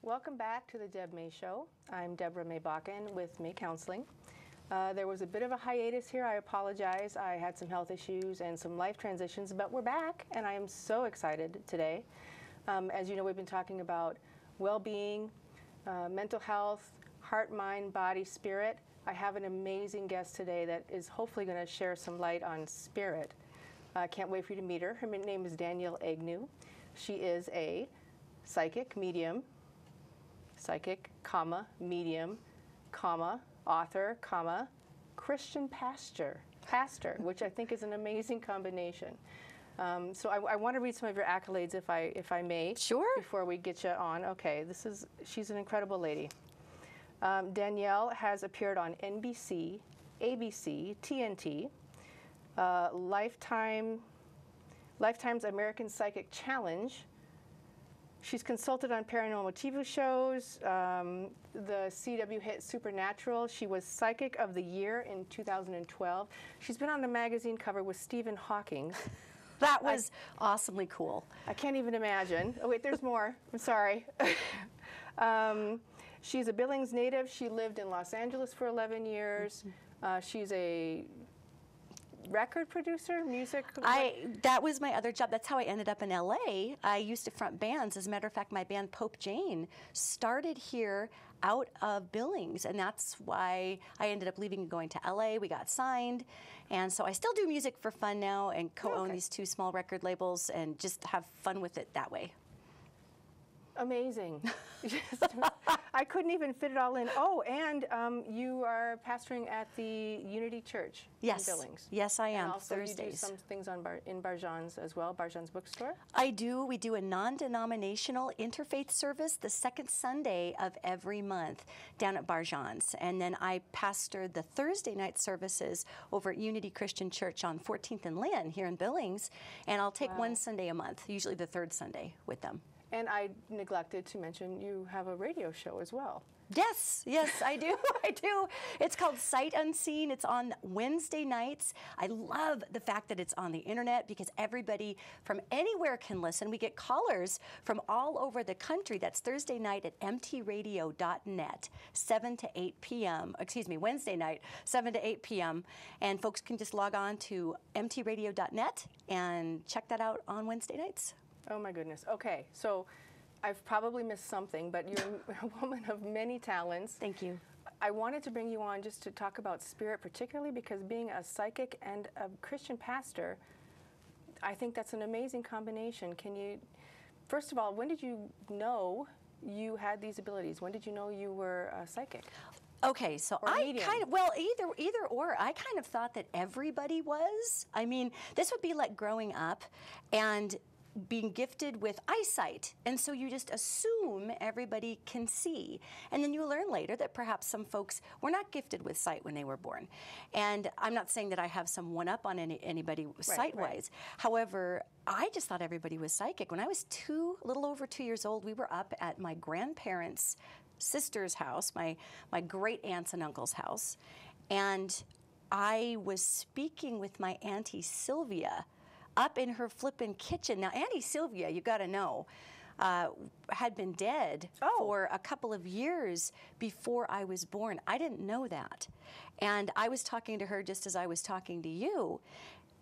Welcome back to the Deb Mae Show. I'm Deborah Mae Bakken with Mae Counseling. There was a bit of a hiatus here. I apologize. I had some health issues and some life transitions, but we're back, and I am so excited today. As you know, we've been talking about well-being, mental health, heart, mind, body, spirit. I have an amazing guest today that is hopefully going to share some light on spirit. I can't wait for you to meet her. Her name is Danielle Egnew. She is a psychic medium, medium, author, Christian pastor, which I think is an amazing combination. So I want to read some of your accolades, if I may. Sure. Before we get you on. Okay, she's an incredible lady. Danielle has appeared on NBC, ABC, TNT, Lifetime's American Psychic Challenge. She's consulted on paranormal TV shows, the CW hit Supernatural. She was Psychic of the Year in 2012. She's been on the magazine cover with Stephen Hawking. That was awesomely cool. I can't even imagine. Oh, wait, there's more. I'm sorry. She's a Billings native. She lived in Los Angeles for 11 years. She's a record producer, music? That was my other job. That's how I ended up in LA. I used to front bands. As a matter of fact, my band Pope Jane started here out of Billings, and that's why I ended up leaving and going to LA. We got signed, and so I still do music for fun now and co-own these two small record labels and just have fun with it that way. Amazing. I couldn't even fit it all in. Oh, and you are pastoring at the Unity Church in Billings. Yes, I am. And also Thursdays. You do some things in Barjan's as well, Barjan's bookstore? I do. We do a non-denominational interfaith service the second Sunday of every month down at Barjan's. And then I pastor the Thursday night services over at Unity Christian Church on 14th and Lynn here in Billings. And I'll take one Sunday a month, usually the third Sunday with them. And I neglected to mention you have a radio show as well. Yes, I do. I do. It's called Sight Unseen. It's on Wednesday nights. I love the fact that it's on the internet because everybody from anywhere can listen. We get callers from all over the country. That's Thursday night at mtradio.net, 7 to 8 p.m. Excuse me, Wednesday night, 7 to 8 p.m. And folks can just log on to mtradio.net and check that out on Wednesday nights. Oh my goodness. Okay, so I've probably missed something, but you're a woman of many talents. Thank you. I wanted to bring you on just to talk about spirit, particularly because being a psychic and a Christian pastor, I think that's an amazing combination. Can you, first of all, when did you know you had these abilities? When did you know you were a psychic? Okay, so either or. I kind of thought that everybody was. I mean, this would be like growing up and being gifted with eyesight, and so you just assume everybody can see, and then you learn later that perhaps some folks were not gifted with sight when they were born. And I'm not saying that I have some one-up on anybody sight-wise. However, I just thought everybody was psychic. When I was a little over 2 years old, we were up at my grandparents' sister's house, my great aunts and uncle's house, and I was speaking with my Auntie Sylvia up in her flippin' kitchen. Now, Auntie Sylvia, you got to know, had been dead for a couple of years before I was born. I didn't know that. And I was talking to her just as I was talking to you.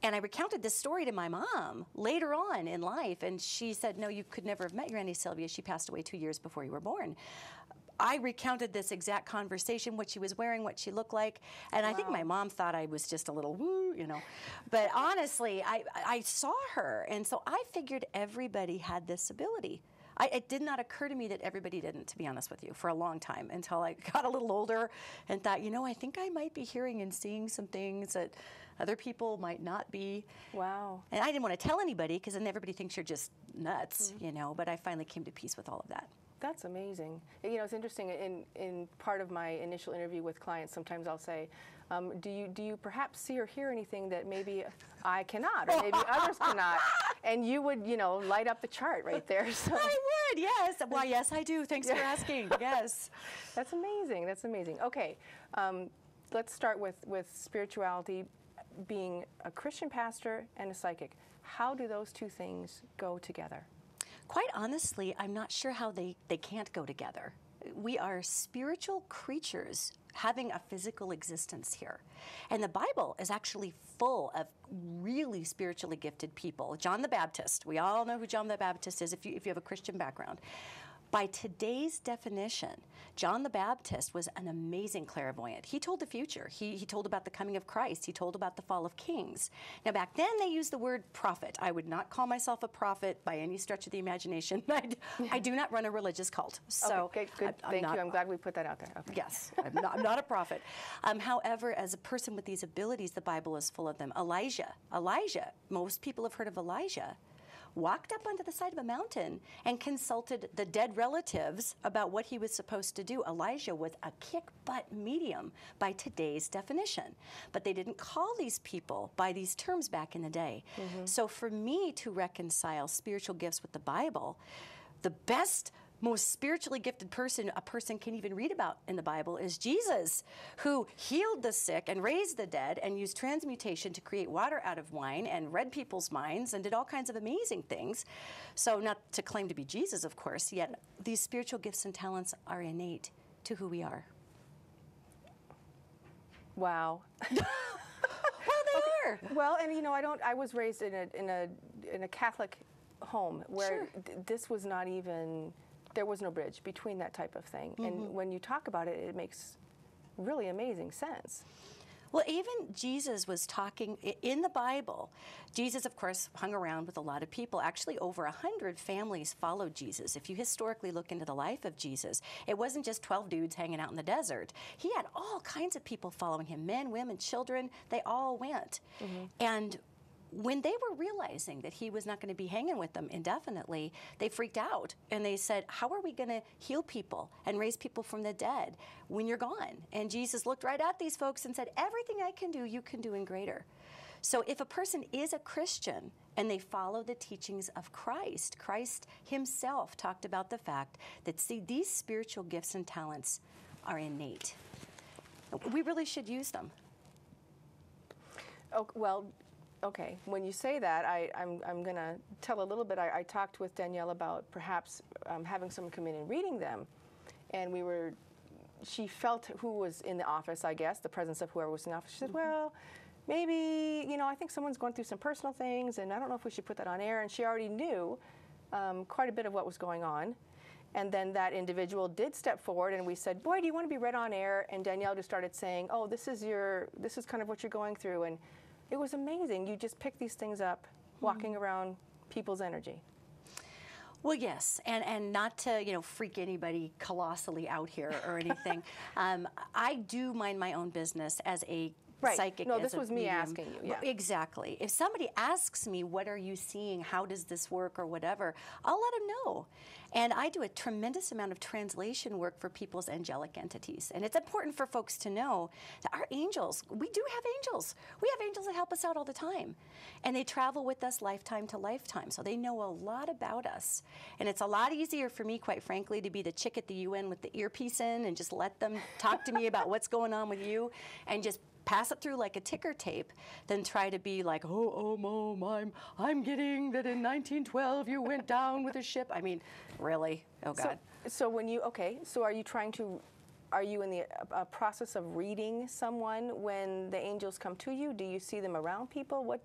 And I recounted this story to my mom later on in life. And she said, no, you could never have met your Auntie Sylvia. She passed away 2 years before you were born. I recounted this exact conversation, what she was wearing, what she looked like, and I think my mom thought I was just a little woo, you know. But honestly, I saw her, and so I figured everybody had this ability. It did not occur to me that everybody didn't, to be honest with you, for a long time, until I got a little older and thought, you know, I think I might be hearing and seeing some things that other people might not be. Wow. And I didn't want to tell anybody, because then everybody thinks you're just nuts, you know, but I finally came to peace with all of that. That's amazing. You know, it's interesting. In part of my initial interview with clients, sometimes I'll say, do you perhaps see or hear anything that maybe I cannot, or maybe others cannot? And you would, you know, light up the chart right there. So. I would, yes. Why, yes, I do. Thanks for asking. Yes. That's amazing. That's amazing. Okay, let's start with spirituality, being a Christian pastor and a psychic. How do those two things go together? quite honestly, I'm not sure how they can't go together. We are spiritual creatures having a physical existence here. And the Bible is actually full of really spiritually gifted people. John the Baptist, we all know who John the Baptist is if you have a Christian background. By today's definition, John the Baptist was an amazing clairvoyant. He told the future. He told about the coming of Christ. He told about the fall of kings. Now, back then, they used the word prophet. I would not call myself a prophet by any stretch of the imagination. I do not run a religious cult. So okay, good. Thank you. I'm glad we put that out there. Okay. Yes, I'm not a prophet. However, as a person with these abilities, the Bible is full of them. Elijah, most people have heard of Elijah, walked up onto the side of a mountain and consulted the dead relatives about what he was supposed to do. Elijah was a kick-butt medium by today's definition. But they didn't call these people by these terms back in the day. So for me to reconcile spiritual gifts with the Bible, the best, most spiritually gifted person a person can even read about in the Bible is Jesus, who healed the sick and raised the dead and used transmutation to create water out of wine and read people's minds and did all kinds of amazing things. So not to claim to be Jesus, of course, yet these spiritual gifts and talents are innate to who we are. Wow. Well, they are. Well, and I was raised in a Catholic home where this was not even, there was no bridge between that type of thing. And when you talk about it, it makes really amazing sense. Well, even Jesus was talking in the Bible. Jesus, of course, hung around with a lot of people. Actually, over 100 families followed Jesus. If you historically look into the life of Jesus, it wasn't just 12 dudes hanging out in the desert. He had all kinds of people following him, men, women, children. They all went. And when they were realizing that he was not going to be hanging with them indefinitely, they freaked out and they said, how are we going to heal people and raise people from the dead when you're gone? And Jesus looked right at these folks and said, everything I can do, you can do and greater. So if a person is a Christian and they follow the teachings of Christ, Christ himself talked about the fact that, see, these spiritual gifts and talents are innate. We really should use them. Oh, well, okay, when you say that, I'm going to tell a little bit. I talked with Danielle about perhaps having someone come in and reading them. And she felt who was in the office, I guess, the presence of whoever was in the office. She said, well, maybe, I think someone's going through some personal things, and I don't know if we should put that on air. And she already knew quite a bit of what was going on. And then that individual did step forward, and we said, boy, do you want to be read on air? And Danielle just started saying, oh, this is kind of what you're going through. And it was amazing. You just pick these things up, walking around people's energy. Well, yes, and not to freak anybody colossally out here or anything. I do mind my own business as a psychic. No, this was me asking you. Yeah. Exactly. If somebody asks me, what are you seeing? How does this work or whatever, I'll let them know. And I do a tremendous amount of translation work for people's angelic entities. And it's important for folks to know that our angels, we do have angels. We have angels that help us out all the time. And they travel with us lifetime to lifetime. So they know a lot about us. And it's a lot easier for me, quite frankly, to be the chick at the UN with the earpiece in and just let them talk to me about what's going on with you and just pass it through like a ticker tape than try to be like, Mom, I'm getting that in 1912 you went down with a ship. I mean, really? Oh, God. So when you, so are you in the process of reading someone when the angels come to you? Do you see them around people?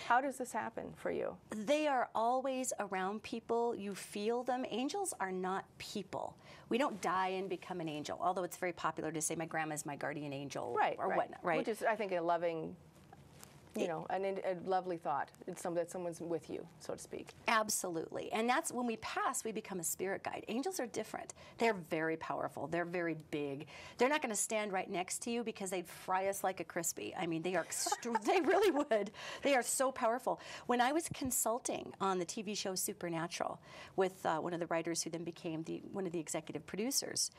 How does this happen for you? They are always around people. You feel them. Angels are not people. We don't die and become an angel, although it's very popular to say my grandma's my guardian angel or whatnot. Right. Which is, I think, a loving, a lovely thought. It's that someone's with you, so to speak. Absolutely. And that's when we pass, we become a spirit guide. Angels are different. They're very powerful. They're very big. They're not going to stand right next to you because they'd fry us like a Crispy. I mean, they are they really would. They are so powerful. When I was consulting on the TV show Supernatural with one of the writers who then became one of the executive producers,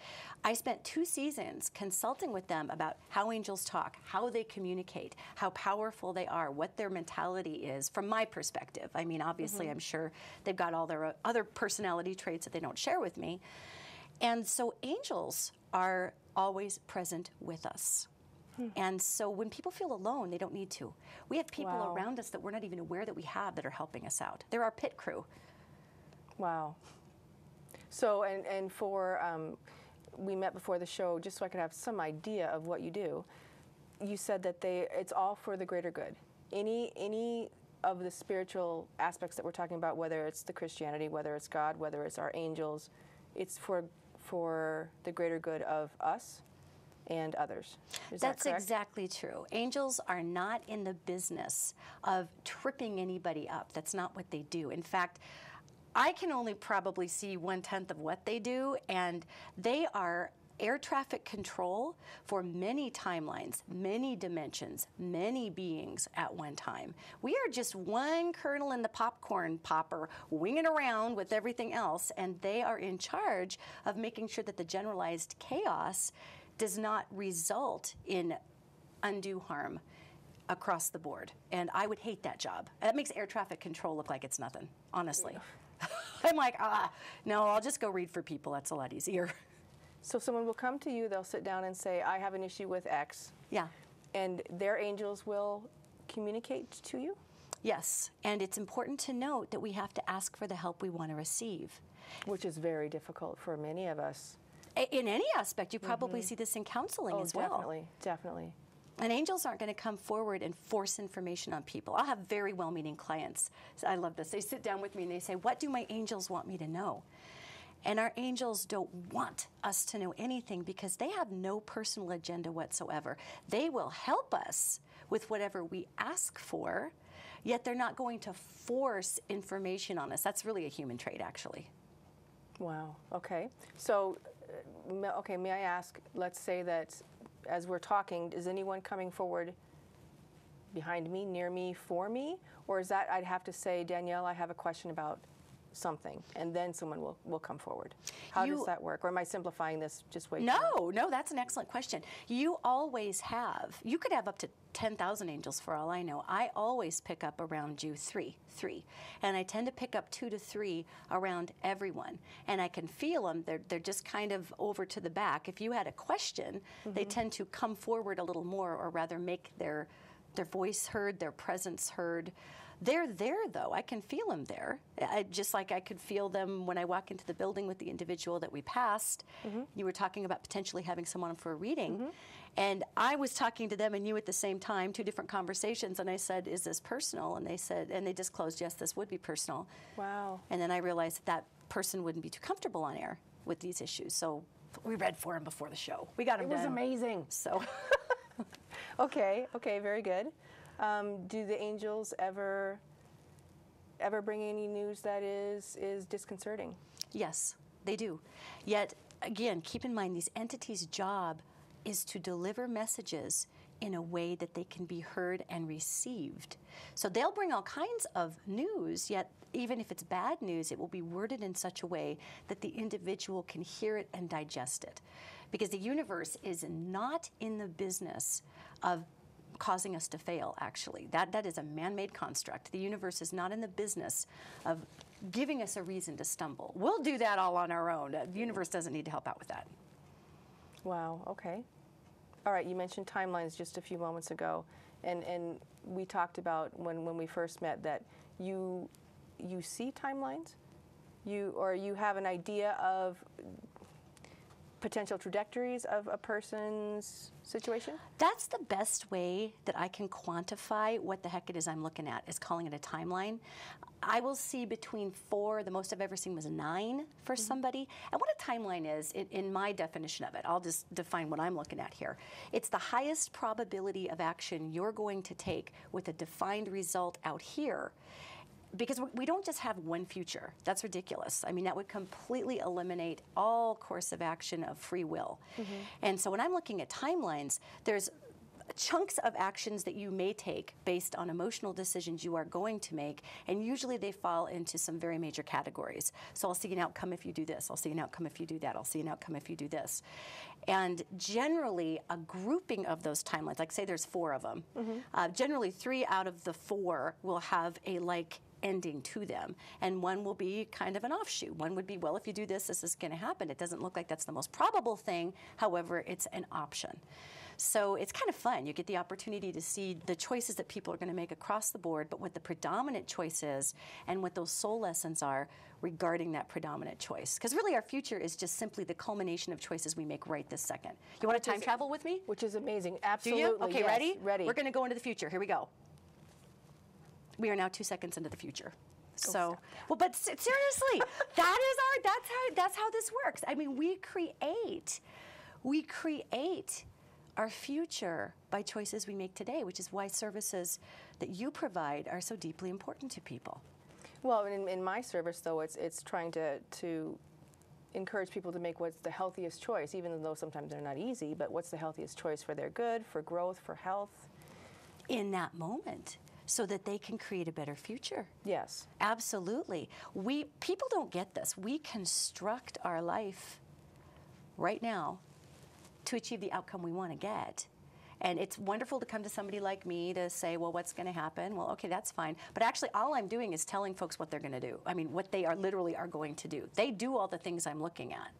I spent 2 seasons consulting with them about how angels talk, how they communicate, how powerful they are, what their mentality is from my perspective. I mean, obviously, I'm sure they've got all their other personality traits that they don't share with me. And so angels are always present with us. And so when people feel alone, they don't need to. We have people around us that we're not even aware that we have that are helping us out. They're our pit crew. Wow. So, and for, we met before the show, just so I could have some idea of what you do. You said that it's all for the greater good. Any of the spiritual aspects that we're talking about, whether it's the Christianity, whether it's God, whether it's our angels, it's for the greater good of us and others. Is that correct? That's exactly true. Angels are not in the business of tripping anybody up. That's not what they do. In fact, I can only probably see 1/10 of what they do, and they are air traffic control for many timelines, many dimensions, many beings at one time. We are just one kernel in the popcorn popper winging around with everything else, and they are in charge of making sure that the generalized chaos does not result in undue harm across the board. And I would hate that job. That makes air traffic control look like it's nothing, honestly. I'm like, no, I'll just go read for people. That's a lot easier. So someone will come to you, they'll sit down and say, I have an issue with X. Yeah. And their angels will communicate to you? Yes. And it's important to note that we have to ask for the help we want to receive. Which is very difficult for many of us. In any aspect. You probably see this in counseling as well. Definitely, definitely. And angels aren't going to come forward and force information on people. I'll have very well-meaning clients. I love this. They sit down with me and they say, what do my angels want me to know? And our angels don't want us to know anything because they have no personal agenda whatsoever. They will help us with whatever we ask for, yet they're not going to force information on us. That's really a human trait, actually. Wow. Okay. So, okay, may I ask, let's say that as we're talking, is anyone coming forward behind me, near me, for me? Or is that I'd have to say, Danielle, I have a question about something, and then someone will come forward? How does that work? Or am I simplifying this just way too much? No, that's an excellent question. You always have. You could have up to 10,000 angels for all I know. I always pick up around you three. And I tend to pick up 2 to 3 around everyone. And I can feel them. They're just kind of over to the back. If you had a question, they tend to come forward a little more, or rather make their voice heard, their presence heard. They're there, though. I can feel them there. Just like I could feel them when I walk into the building with the individual that we passed. You were talking about potentially having someone for a reading. And I was talking to them and you at the same time, 2 different conversations. And I said, is this personal? And they said, and they disclosed, yes, this would be personal. Wow. And then I realized that person wouldn't be too comfortable on air with these issues. So we read for him before the show. We got him done. It was amazing. So. Okay, very good. Do the angels ever bring any news that is disconcerting? Yes, they do. Yet, again, keep in mind, these entities' job is to deliver messages in a way that they can be heard and received. So they'll bring all kinds of news, yet even if it's bad news, it will be worded in such a way that the individual can hear it and digest it. Because the universe is not in the business of causing us to fail, actually. That is a man-made construct. The universe is not in the business of giving us a reason to stumble. We'll do that all on our own. The universe doesn't need to help out with that. Wow, okay. All right, you mentioned timelines just a few moments ago, and we talked about when we first met that you see timelines? You have an idea of potential trajectories of a person's situation? That's the best way that I can quantify what the heck it is I'm looking at, is calling it a timeline. I will see between 4, the most I've ever seen was 9 for somebody. And what a timeline is, in my definition of it, I'll just define what I'm looking at here. It's the highest probability of action you're going to take with a defined result out here. Because we don't just have one future. That's ridiculous. I mean, that would completely eliminate all course of action of free will. And so when I'm looking at timelines, there's chunks of actions that you may take based on emotional decisions you are going to make, and usually they fall into some very major categories. So I'll see an outcome if you do this. I'll see an outcome if you do that. I'll see an outcome if you do this. And generally, a grouping of those timelines, like say there's 4 of them, generally 3 out of the 4 will have a like ending to them. And one will be kind of an offshoot. One would be, well, if you do this, this is going to happen. It doesn't look like that's the most probable thing. However, it's an option. So it's kind of fun. You get the opportunity to see the choices that people are going to make across the board, but what the predominant choice is and what those soul lessons are regarding that predominant choice. Because really our future is just simply the culmination of choices we make right this second. You want to time travel with me? Which is amazing. Absolutely. Do you? Okay, yes. ready? Ready. We're going to go into the future. Here we go. We are now 2 seconds into the future. So, well, but seriously, that's how this works. I mean, we create our future by choices we make today, which is why services that you provide are so deeply important to people. Well, in my service, though, it's trying to encourage people to make what's the healthiest choice, even though sometimes they're not easy, but what's the healthiest choice for their good, for growth, for health. In that moment, so that they can create a better future. Yes. Absolutely. People don't get this. We construct our life right now to achieve the outcome we want to get. And it's wonderful to come to somebody like me to say, well, what's going to happen? Well, okay, that's fine. But actually, all I'm doing is telling folks what they're going to do. I mean, what they are literally are going to do. They do all the things I'm looking at.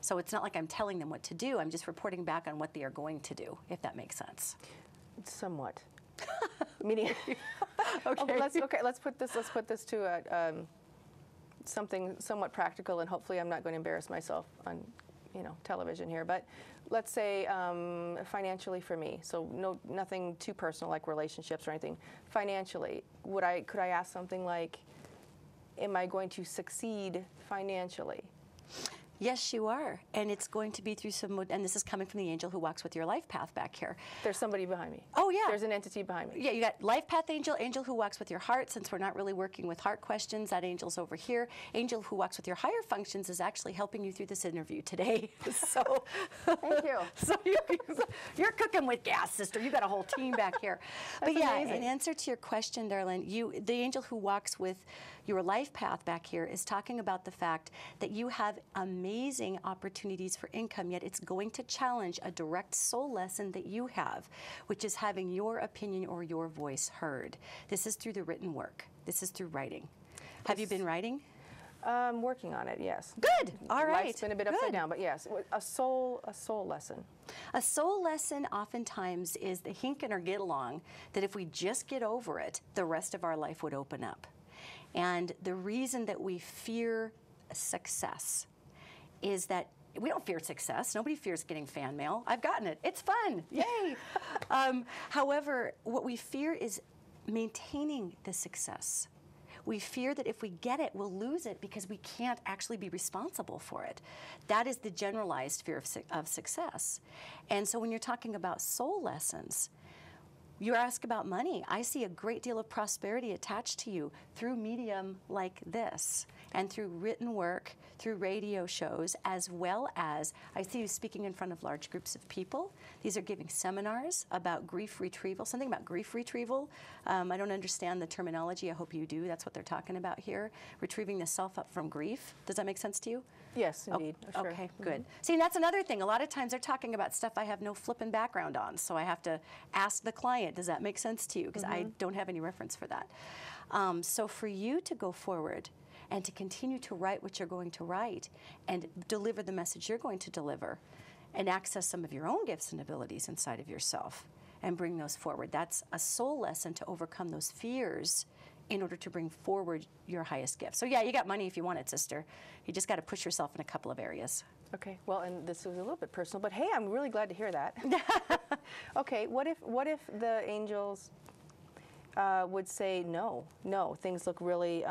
So it's not like I'm telling them what to do. I'm just reporting back on what they are going to do, if that makes sense. Somewhat. Meaning, okay. Let's put this to something somewhat practical, and hopefully I'm not going to embarrass myself on television here. But let's say financially for me, so nothing too personal like relationships or anything. Financially, could I ask something like, am I going to succeed financially? Yes, you are. And it's going to be through and this is coming from the angel who walks with your life path back here. There's somebody behind me. Oh, yeah. There's an entity behind me. Yeah, you got life path angel, angel who walks with your heart. Since we're not really working with heart questions, that angel's over here. Angel who walks with your higher functions is actually helping you through this interview today. So, thank you. So you're cooking with gas, sister. You got a whole team back here. But yeah, amazing. In answer to your question, darling, the angel who walks with your life path back here is talking about the fact that you have amazing opportunities for income, yet it's going to challenge a direct soul lesson that you have, which is having your opinion or your voice heard. This is through the written work. This is through writing. Have you been writing? Working on it, yes. Good. All right. Life's been a bit upside down, but yes, a soul lesson. A soul lesson oftentimes is the hink and or get along that if we just get over it, the rest of our life would open up. And the reason that we fear success is that we don't fear success. Nobody fears getting fan mail. I've gotten it. It's fun. Yay. However, what we fear is maintaining the success. We fear that if we get it, we'll lose it because we can't actually be responsible for it. That is the generalized fear of success. And so when you're talking about soul lessons, you ask about money. I see a great deal of prosperity attached to you through medium like this and through written work, through radio shows, as well as I see you speaking in front of large groups of people. These are giving seminars about grief retrieval, something about grief retrieval. I don't understand the terminology. I hope you do. That's what they're talking about here, retrieving the self up from grief. Does that make sense to you? Yes, indeed. Oh, sure. Okay, good. See, and that's another thing. A lot of times they're talking about stuff I have no flippin' background on, so I have to ask the client, does that make sense to you? Because I don't have any reference for that. So for you to go forward and to continue to write what you're going to write and deliver the message you're going to deliver and access some of your own gifts and abilities inside of yourself and bring those forward, that's a soul lesson to overcome those fears in order to bring forward your highest gift. So yeah, you got money if you want it, sister. You just got to push yourself in a couple of areas. Okay, well, and this was a little bit personal, but hey, I'm really glad to hear that. Okay, what if the angels would say no, things look really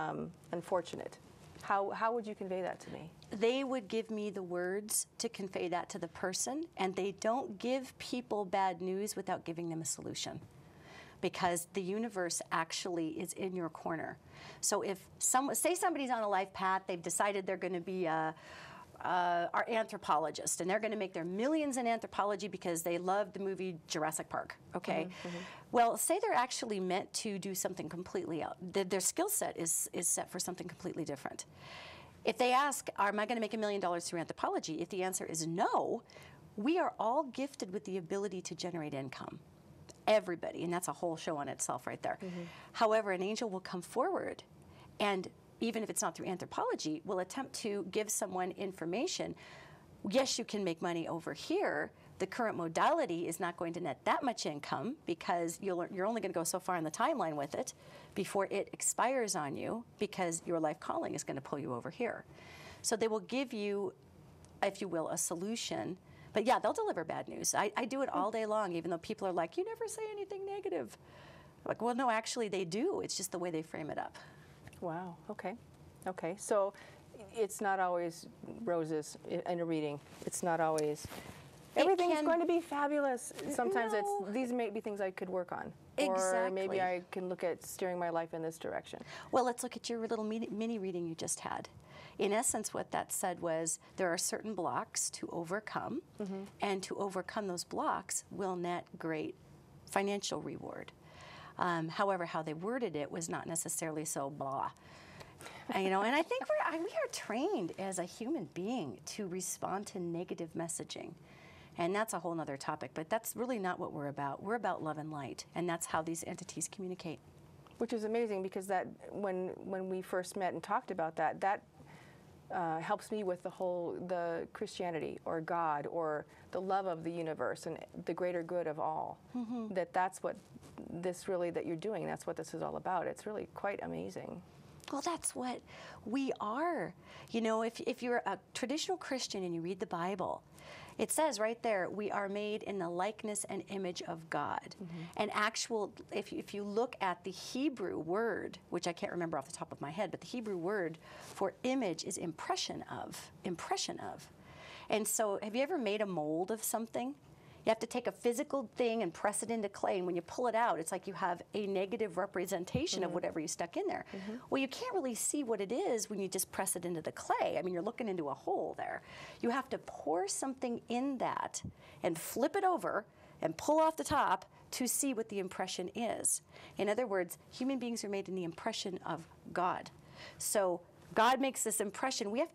unfortunate? How would you convey that to me? They would give me the words to convey that to the person, and they don't give people bad news without giving them a solution, because the universe actually is in your corner. So if say somebody's on a life path, they've decided they're going to be our anthropologist, and they're going to make their millions in anthropology because they love the movie Jurassic Park, okay? Well, say they're actually meant to do something completely else. Their skill set is set for something completely different. If they ask, am I going to make $1 million through anthropology? If the answer is no, we are all gifted with the ability to generate income. Everybody, and that's a whole show on itself right there. However, an angel will come forward and even if it's not through anthropology, will attempt to give someone information. Yes, you can make money over here. The current modality is not going to net that much income because you're only going to go so far in the timeline with it before it expires on you, because your life calling is going to pull you over here. So they will give you, if you will, a solution. But yeah, they'll deliver bad news. I do it all day long, even though people are like, you never say anything negative. I'm like, well, no, actually they do. It's just the way they frame it up. Wow, okay. Okay, so it's not always roses in a reading. It's not always, everything's going to be fabulous. Sometimes these may be things I could work on. Exactly. Or maybe I can look at steering my life in this direction. Well, let's look at your little mini reading you just had. In essence, what that said was there are certain blocks to overcome, and to overcome those blocks will net great financial reward. However, how they worded it was not necessarily so blah. And I think we are trained as a human being to respond to negative messaging. And that's a whole nother topic, but that's really not what we're about. We're about love and light, and that's how these entities communicate. Which is amazing, because that when we first met and talked about that helps me with the Christianity or God or the love of the universe and the greater good of all. That's what that you're doing. That's what this is all about. It's really quite amazing. Well, that's what we are. If you're a traditional Christian and you read the Bible, it says right there, we are made in the likeness and image of God. And if you look at the Hebrew word, which I can't remember off the top of my head, but the Hebrew word for image is impression of. And so have you ever made a mold of something? You have to take a physical thing and press it into clay, and when you pull it out, it's like you have a negative representation of whatever you stuck in there. Well, you can't really see what it is when you just press it into the clay. I mean, you're looking into a hole there. You have to pour something in that and flip it over and pull off the top to see what the impression is. In other words, human beings are made in the impression of God. So God makes this impression. We've got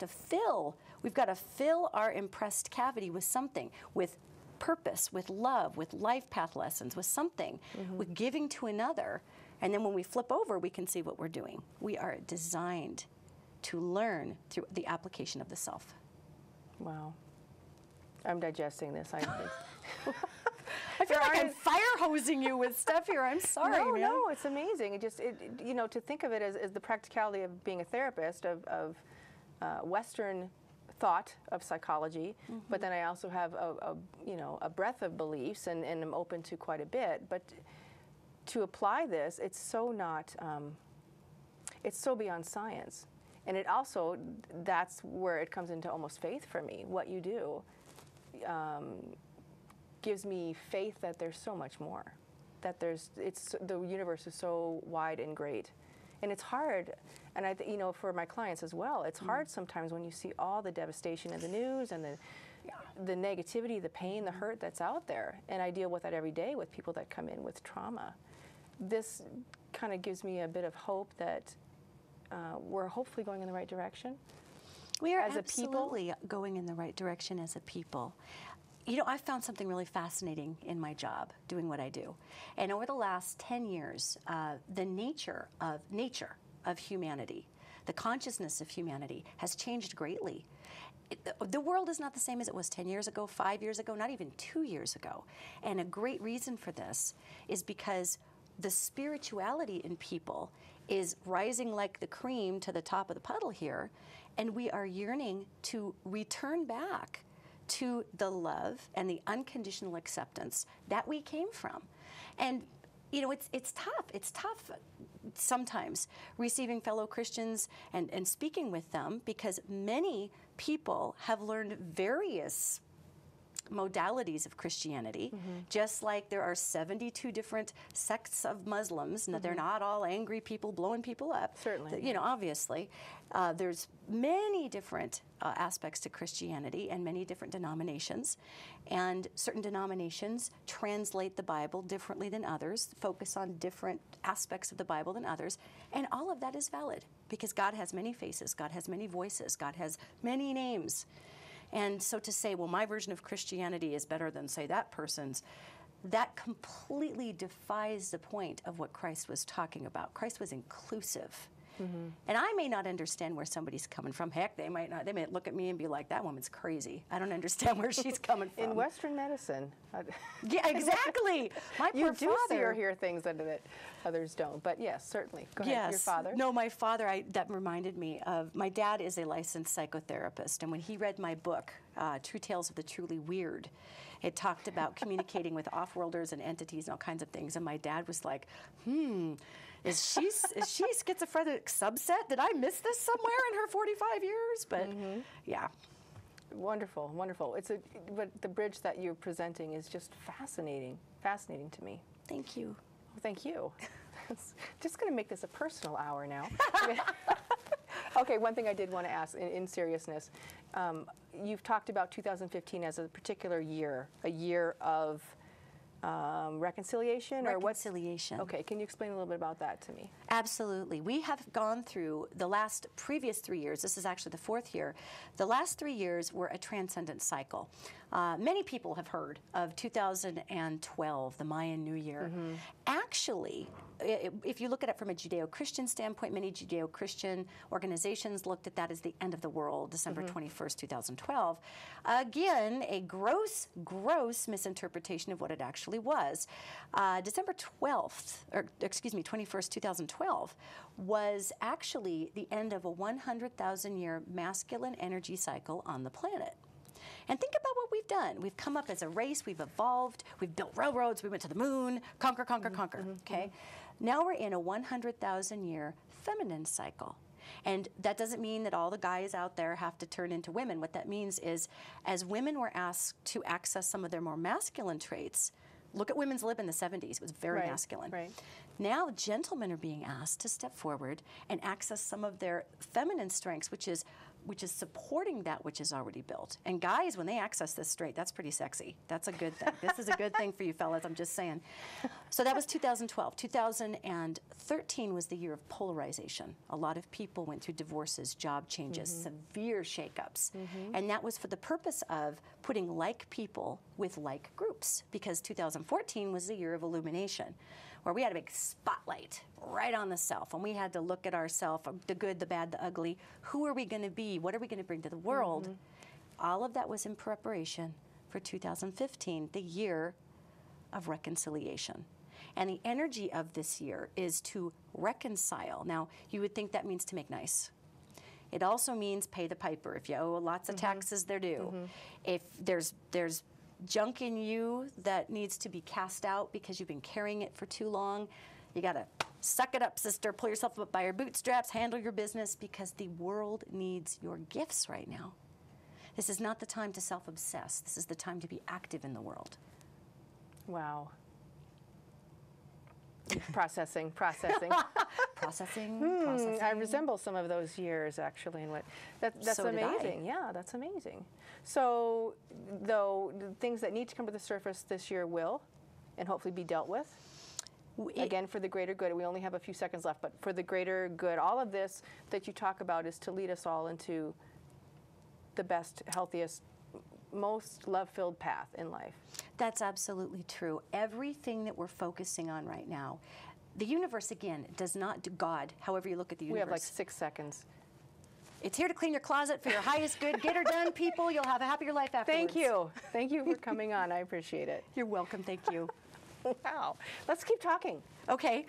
to fill our impressed cavity with something, with purpose, with love, with life path lessons, with something, with giving to another. And then when we flip over, we can see what we're doing. We are designed to learn through the application of the self. Wow. I'm digesting this. I feel like I'm fire hosing you with stuff here. I'm sorry, man. No, it's amazing. To think of it as the practicality of being a therapist, of Western thought of psychology, but then I also have a breadth of beliefs and am open to quite a bit. But to apply this, it's so beyond science. And it also, that's where it comes into almost faith for me. What you do gives me faith that there's so much more, that the universe is so wide and great. And it's hard, and for my clients as well, it's hard sometimes when you see all the devastation in the news and the negativity, the pain, the hurt that's out there. And I deal with that every day with people that come in with trauma. This kind of gives me a bit of hope that we're hopefully going in the right direction. We are absolutely going in the right direction as a people. I've found something really fascinating in my job, doing what I do. And over the last 10 years, the nature of humanity, the consciousness of humanity has changed greatly. The world is not the same as it was 10 years ago, 5 years ago, not even 2 years ago. And a great reason for this is because the spirituality in people is rising like the cream to the top of the puddle here, and we are yearning to return back to the love and the unconditional acceptance that we came from. And it's tough. It's tough sometimes receiving fellow Christians and speaking with them, because many people have learned various modalities of Christianity, just like there are 72 different sects of Muslims, and they're not all angry people blowing people up. Certainly. Obviously. There's many different aspects to Christianity and many different denominations. And certain denominations translate the Bible differently than others, focus on different aspects of the Bible than others. And all of that is valid, because God has many faces, God has many voices, God has many names. And so to say, well, my version of Christianity is better than, say, that person's, that completely defies the point of what Christ was talking about. Christ was inclusive. And I may not understand where somebody's coming from. Heck, they might not. They may look at me and be like, that woman's crazy. I don't understand where she's coming from. In Western medicine. Yeah, exactly. My poor you do see father. or hear things that others don't. But yes, certainly. Go ahead. Yes. Your father? No, my father, that reminded me of, my dad is a licensed psychotherapist. And when he read my book, True Tales of the Truly Weird, it talked about communicating with off-worlders and entities and all kinds of things. And my dad was like, is she schizophrenic subset? Did I miss this somewhere in her 45 years? But yeah. Wonderful, wonderful. But the bridge that you're presenting is just fascinating to me. Thank you. Well, thank you. Just going to make this a personal hour now. Okay, one thing I did want to ask in seriousness. You've talked about 2015 as a particular year, a year of reconciliation? Reconciliation. Okay, can you explain a little bit about that to me? Absolutely. We have gone through the previous 3 years. This is actually the 4th year. The last 3 years were a transcendent cycle. Many people have heard of 2012, the Mayan New Year. Actually, if you look at it from a Judeo-Christian standpoint, many Judeo-Christian organizations looked at that as the end of the world, December 21st, 2012. Again, a gross misinterpretation of what it actually was. December 21st, 2012 was actually the end of a 100,000-year masculine energy cycle on the planet. And think about what we've done. We've come up as a race, we've evolved, we've built railroads, we went to the moon, conquer, okay? Now we're in a 100,000-year feminine cycle. And that doesn't mean that all the guys out there have to turn into women. What that means is, as women were asked to access some of their more masculine traits, look at women's lib in the 70s, it was very masculine. Right. Now gentlemen are being asked to step forward and access some of their feminine strengths, which is supporting that which is already built. And guys, when they access this straight, that's pretty sexy. That's a good thing. This is a good thing for you fellas, I'm just saying. So that was 2012. 2013 was the year of polarization. A lot of people went through divorces, job changes, severe shakeups. And that was for the purpose of putting like people with like groups, because 2014 was the year of illumination, where we had a big spotlight right on the self, and we had to look at ourselves, the good, the bad, the ugly. Who are we going to be? What are we going to bring to the world? All of that was in preparation for 2015, the year of reconciliation. And the energy of this year is to reconcile. Now, you would think that means to make nice. It also means pay the piper. If you owe lots of taxes, they're due. If there's junk in you that needs to be cast out because you've been carrying it for too long, you gotta suck it up, sister, pull yourself up by your bootstraps, handle your business, because the world needs your gifts right now. This is not the time to self-obsess. This is the time to be active in the world. Wow. Processing. Processing. I resemble some of those years, actually, and that's So did amazing. Yeah, that's amazing. So, though, the things that need to come to the surface this year will, and hopefully be dealt with. Again, for the greater good. We only have a few seconds left, but for the greater good, all of this that you talk about is to lead us all into the best, healthiest, most love-filled path in life. That's absolutely true. Everything that we're focusing on right now, the universe, again, does not do God, however you look at the universe. We have like 6 seconds. It's here to clean your closet for your highest good. Get her done, people. You'll have a happier life afterwards. Thank you. Thank you for coming on. I appreciate it. You're welcome. Thank you. Wow. Let's keep talking. Okay.